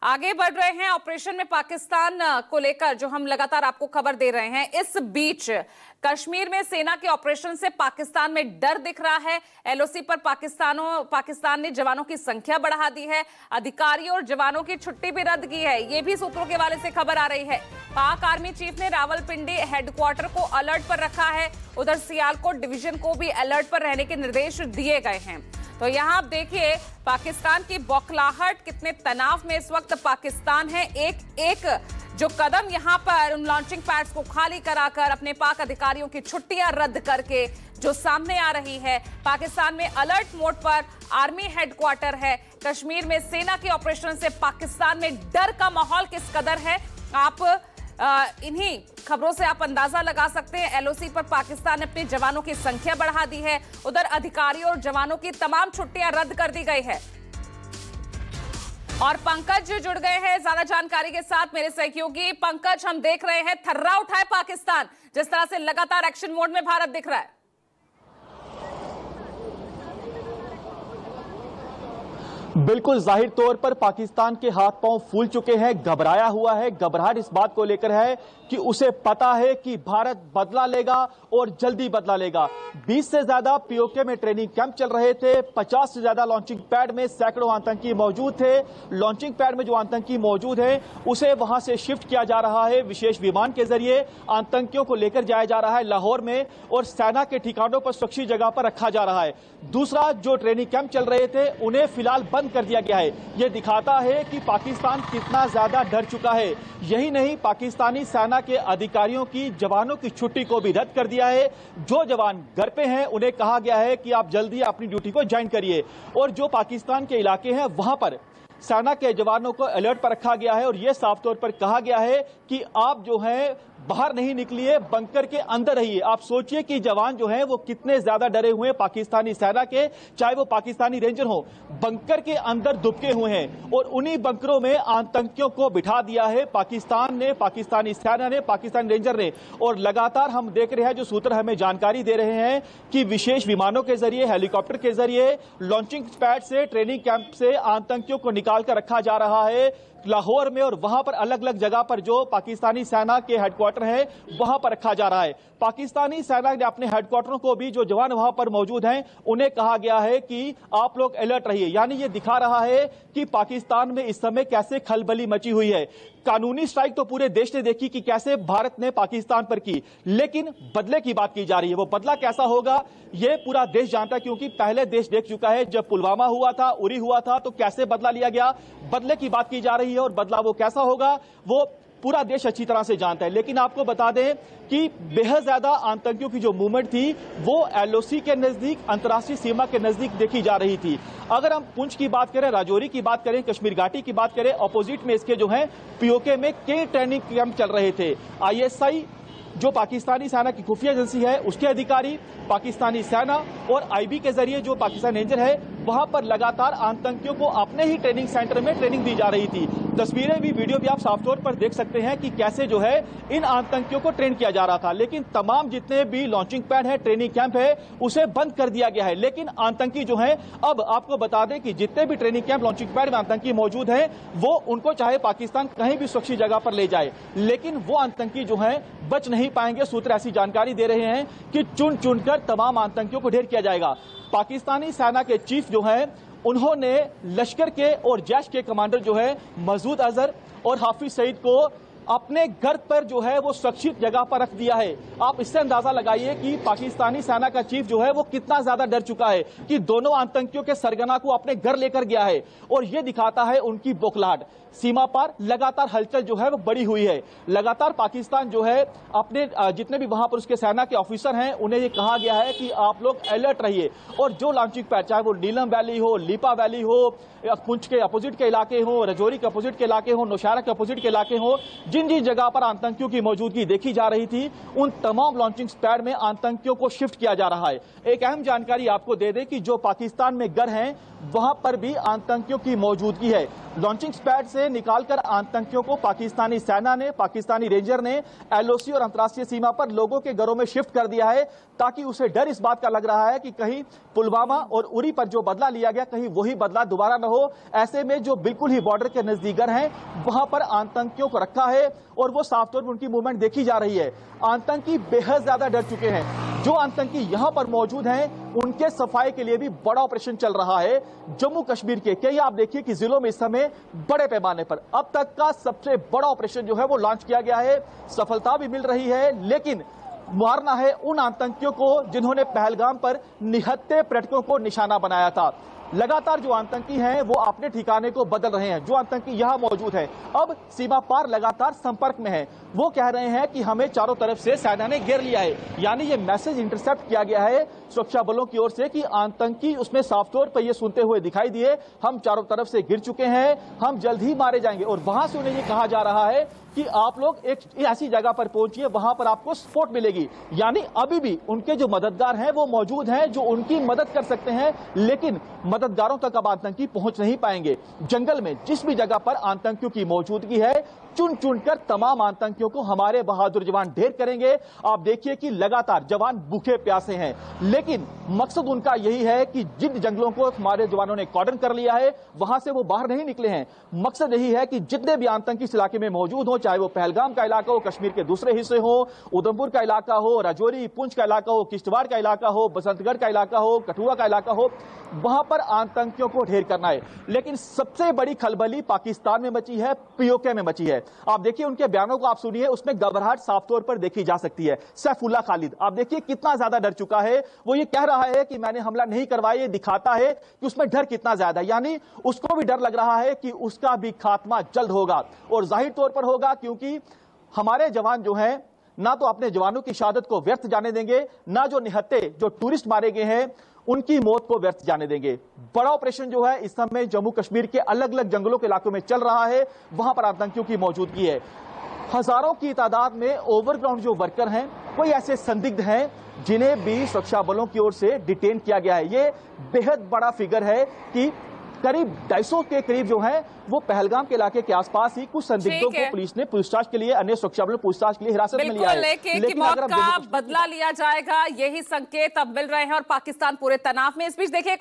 आगे बढ़ रहे हैं ऑपरेशन में पाकिस्तान को लेकर, जो हम लगातार आपको खबर दे रहे हैं। इस बीच कश्मीर में सेना के ऑपरेशन से पाकिस्तान में डर दिख रहा है। एलओसी पर पाकिस्तान ने जवानों की संख्या बढ़ा दी है। अधिकारियों और जवानों की छुट्टी भी रद्द की है। ये भी सूत्रों के हवाले से खबर आ रही है। पाक आर्मी चीफ ने रावलपिंडी हेडक्वार्टर को अलर्ट पर रखा है। उधर सियालकोट डिवीजन को भी अलर्ट पर रहने के निर्देश दिए गए हैं। तो यहां आप देखिए पाकिस्तान की बौखलाहट, कितने तनाव में इस वक्त पाकिस्तान है। एक एक जो कदम यहां पर उन लॉन्चिंग पैड्स को खाली कराकर अपने पाक अधिकारियों की छुट्टियां रद्द करके जो सामने आ रही है। पाकिस्तान में अलर्ट मोड पर आर्मी हेडक्वार्टर है। कश्मीर में सेना के ऑपरेशन से पाकिस्तान में डर का माहौल किस कदर है, आप इन्हीं खबरों से आप अंदाजा लगा सकते हैं। एलओसी पर पाकिस्तान ने अपने जवानों की संख्या बढ़ा दी है। उधर अधिकारियों और जवानों की तमाम छुट्टियां रद्द कर दी गई है। और पंकज जुड़ गए हैं ज्यादा जानकारी के साथ, मेरे सहयोगी। पंकज, हम देख रहे हैं थर्रा उठाए पाकिस्तान, जिस तरह से लगातार एक्शन मोड में भारत दिख रहा है। बिल्कुल जाहिर तौर पर पाकिस्तान के हाथ पांव फूल चुके हैं, घबराया हुआ है। घबराहट इस बात को लेकर है कि उसे पता है कि भारत बदला लेगा और जल्दी बदला लेगा। 20 से ज्यादा पीओके में ट्रेनिंग कैंप चल रहे थे। 50 से ज्यादा लॉन्चिंग पैड में सैकड़ों आतंकी मौजूद थे। लॉन्चिंग पैड में जो आतंकी मौजूद है उसे वहां से शिफ्ट किया जा रहा है। विशेष विमान के जरिए आतंकियों को लेकर जाया जा रहा है लाहौर में, और सेना के ठिकानों पर सुरक्षित जगह पर रखा जा रहा है। दूसरा, जो ट्रेनिंग कैंप चल रहे थे उन्हें फिलहाल बंद कर दिया गया है। यह दिखाता है कि पाकिस्तान कितना ज्यादा डर चुका है। यही नहीं, पाकिस्तानी सेना के अधिकारियों की, जवानों की छुट्टी को भी रद्द कर दिया है। जो जवान घर पे हैं उन्हें कहा गया है कि आप जल्दी अपनी ड्यूटी को ज्वाइन करिए, और जो पाकिस्तान के इलाके हैं वहां पर सेना के जवानों को अलर्ट पर रखा गया है। और यह साफ तौर पर कहा गया है कि आप जो है बाहर नहीं निकलिए, बंकर के अंदर रहिए। आप सोचिए कि जवान जो हैं वो कितने ज्यादा डरे हुए हैं पाकिस्तानी सेना के, चाहे वो पाकिस्तानी रेंजर हो, बंकर के अंदर दुबके हुए हैं। और उन्हीं बंकरों में आतंकियों को बिठा दिया है पाकिस्तान ने, पाकिस्तानी सेना ने, पाकिस्तानी रेंजर ने। और लगातार हम देख रहे हैं, जो सूत्र हमें जानकारी दे रहे हैं कि विशेष विमानों के जरिए, हेलीकॉप्टर के जरिए, लॉन्चिंग पैड से, ट्रेनिंग कैंप से आतंकियों को निकाल कर रखा जा रहा है लाहौर में, और वहां पर अलग अलग जगह पर जो पाकिस्तानी सेना के हेडक्वार्टर है वहां पर रखा जा रहा है। पाकिस्तानी सेना ने अपने हेडक्वार्टरों को भी, जो जवान वहां पर मौजूद हैं उन्हें कहा गया है कि आप लोग अलर्ट रहिए। यानी यह दिखा रहा है कि पाकिस्तान में इस समय कैसे खलबली मची हुई है। कानूनी स्ट्राइक तो पूरे देश ने देखी कि कैसे भारत ने पाकिस्तान पर की, लेकिन बदले की बात की जा रही है। वो बदला कैसा होगा यह पूरा देश जानता है, क्योंकि पहले देश देख चुका है। जब पुलवामा हुआ था, उरी हुआ था, तो कैसे बदला लिया गया, बदले की बात की जा रही है। और बदला वो कैसा होगा वो पूरा देश अच्छी तरह से जानता है। लेकिन आपको बता दें कि बेहद ज्यादा आतंकियों की जो मूवमेंट थी वो एलओसी के नजदीक, अंतर्राष्ट्रीय सीमा के नजदीक देखी जा रही थी। अगर हम पुंछ की बात करें, राजौरी की बात करें, कश्मीर घाटी की बात करें, ऑपोजिट में इसके जो है पीओके में कई ट्रेनिंग कैंप चल रहे थे। आईएसआई जो पाकिस्तानी सेना की खुफिया एजेंसी है उसके अधिकारी, पाकिस्तानी सेना और आईबी के जरिए जो पाकिस्तान रेंजर है वहां पर लगातार आतंकियों को अपने ही ट्रेनिंग सेंटर में ट्रेनिंग दी जा रही थी। तस्वीरें भी, वीडियो भी आप साफ तौर पर देख सकते हैं कि कैसे जो है इन आतंकियों को ट्रेन किया जा रहा था। लेकिन तमाम जितने भी लॉन्चिंग पैड है, ट्रेनिंग कैंप है, उसे बंद कर दिया गया है। लेकिन आतंकी जो है, अब आपको बता दें कि जितने भी ट्रेनिंग कैंप, लॉन्चिंग पैड में आतंकी मौजूद हैं, वो उनको चाहे पाकिस्तान कहीं भी सुरक्षित जगह पर ले जाए, लेकिन वो आतंकी जो है बच नहीं पाएंगे। सूत्र ऐसी जानकारी दे रहे हैं कि चुन चुनकर तमाम आतंकियों को ढेर किया जाएगा। पाकिस्तानी सेना के चीफ जो हैं उन्होंने लश्कर के और जैश के कमांडर जो है मसूद अजहर और हाफिज सईद को अपने घर पर जो है वो सुरक्षित जगह पर रख दिया है। आप इससे अंदाजा लगाइए कि पाकिस्तानी सेना का चीफ जो है वो कितना ज्यादा डर चुका है कि दोनों आतंकियों के सरगना को अपने घर लेकर गया है। और ये दिखाता है उनकी बौखलाहट। सीमा पार लगातार हलचल जो है वो बढ़ी हुई है। लगातार पाकिस्तान जो है अपने जितने भी वहां पर उसके सेना के ऑफिसर हैं उन्हें ये कहा गया है कि आप लोग अलर्ट रहिए। और जो लॉन्चिंग पैड, चाहे वो नीलम वैली हो, लीपा वैली हो, पुंछ के अपोजिट के इलाके हो, रजौरी के अपोजिट के इलाके हो, नौशहरा के अपोजिट के इलाके हो, जिन जिन जगह पर आतंकियों की मौजूदगी देखी जा रही थी उन तमाम लॉन्चिंग पैड में आतंकियों को शिफ्ट किया जा रहा है। एक अहम जानकारी आपको दे दें कि जो पाकिस्तान में घर हैं वहां पर भी आतंकियों की मौजूदगी है। लॉन्चिंग पैड से निकालकर आतंकियों को पाकिस्तानी सेना ने, पाकिस्तानी रेंजर ने एलओसी और अंतर्राष्ट्रीय सीमा पर लोगों के घरों में शिफ्ट कर दिया है, ताकि उसे डर इस बात का लग रहा है कि कहीं पुलवामा और उरी पर जो बदला लिया गया कहीं वही बदला दोबारा न हो। ऐसे में जो बिल्कुल ही बॉर्डर के नजदीक घर हैं वहां पर आतंकियों को रखा है और वो साफ तौर पर उनकी मूवमेंट देखी जा रही है। आतंकी बेहद ज्यादा डर चुके हैं। जो आतंकी यहां पर मौजूद हैं उनके सफाई के लिए भी बड़ा ऑपरेशन चल रहा है। जम्मू कश्मीर के कई आप देखिए कि जिलों में इस समय बड़े पैमाने पर अब तक का सबसे बड़ा ऑपरेशन जो है वो लॉन्च किया गया है। सफलता भी मिल रही है, लेकिन मारना है उन आतंकियों को जिन्होंने पहलगाम पर निहत्थे पर्यटकों को निशाना बनाया था। लगातार जो आतंकी हैं वो अपने ठिकाने को बदल रहे हैं। जो आतंकी यहां मौजूद हैं अब सीमा पार लगातार संपर्क में हैं। वो कह रहे हैं कि हमें चारों तरफ से सेना ने घेर लिया है, यानी ये मैसेज इंटरसेप्ट किया गया है सुरक्षा बलों की ओर से कि आतंकी उसमें साफ तौर पर ये सुनते हुए दिखाई दिए, हम चारों तरफ से घिर चुके हैं, हम जल्द ही मारे जाएंगे। और वहां से उन्हें ये कहा जा रहा है कि आप लोग एक ऐसी जगह पर पहुंचिए वहां पर आपको सपोर्ट मिलेगी। यानी अभी भी उनके जो मददगार हैं वो मौजूद हैं जो उनकी मदद कर सकते हैं, लेकिन मददगारों तक अब आतंकी पहुंच नहीं पाएंगे। जंगल में जिस भी जगह पर आतंकियों की मौजूदगी है चुन चुनकर तमाम आतंकियों को हमारे बहादुर जवान ढेर करेंगे। आप देखिए कि लगातार जवान भूखे प्यासे हैं, लेकिन मकसद उनका यही है कि जिन जंगलों को हमारे जवानों ने कॉर्डन कर लिया है वहां से वो बाहर नहीं निकले हैं। मकसद यही है कि जितने भी आतंकी इस इलाके में मौजूद हो, चाहे वो पहलगाम का इलाका हो, कश्मीर के दूसरे हिस्से हो, उधमपुर का इलाका हो, राजौरी पुंछ का इलाका हो, किश्तवाड़ का इलाका हो, बसंतगढ़ का इलाका हो, कठुआ का इलाका हो, वहां पर आतंकियों को ढेर करना है। लेकिन सबसे बड़ी खलबली पाकिस्तान में मची है, पीओके में मची है। आप देखिए उनके बयानों को आप सुनिए, उसमें घबराहट साफ तौर पर देखी जा सकती है। सैफुल्लाह खालिद आप देखिए कितना ज्यादा डर चुका है। वो ये कह रहा है कि मैंने हमला नहीं करवाया, ये दिखाता है कि उसमें डर कितना ज्यादा है। यानी उसको भी डर लग रहा है कि उसका भी खात्मा जल्द होगा, और जाहिर तौर पर होगा, क्योंकि हमारे जवान जो हैं ना तो अपने जवानों की शहादत को व्यर्थ जाने देंगे, ना जो निहत्थे जो टूरिस्ट मारे गए हैं उनकी मौत को व्यर्थ जाने देंगे। बड़ा ऑपरेशन जो है इस समय जम्मू कश्मीर के अलग अलग जंगलों के इलाकों में चल रहा है, वहां पर आतंकियों की मौजूदगी है। हजारों की तादाद में ओवरग्राउंड जो वर्कर हैं कोई ऐसे संदिग्ध हैं जिन्हें भी सुरक्षा बलों की ओर से डिटेन किया गया है। ये बेहद बड़ा फिगर है कि करीब 250 के करीब जो है वो पहलगाम के इलाके के आसपास ही कुछ संदिग्धों को पुलिस ने पूछताछ के लिए, अन्य सुरक्षा बलों पूछताछ के लिए हिरासत में लिया है। लेकिन मौत का बदला लिया जाएगा, यही संकेत अब मिल रहे हैं और पाकिस्तान पूरे तनाव में। इस बीच देखिए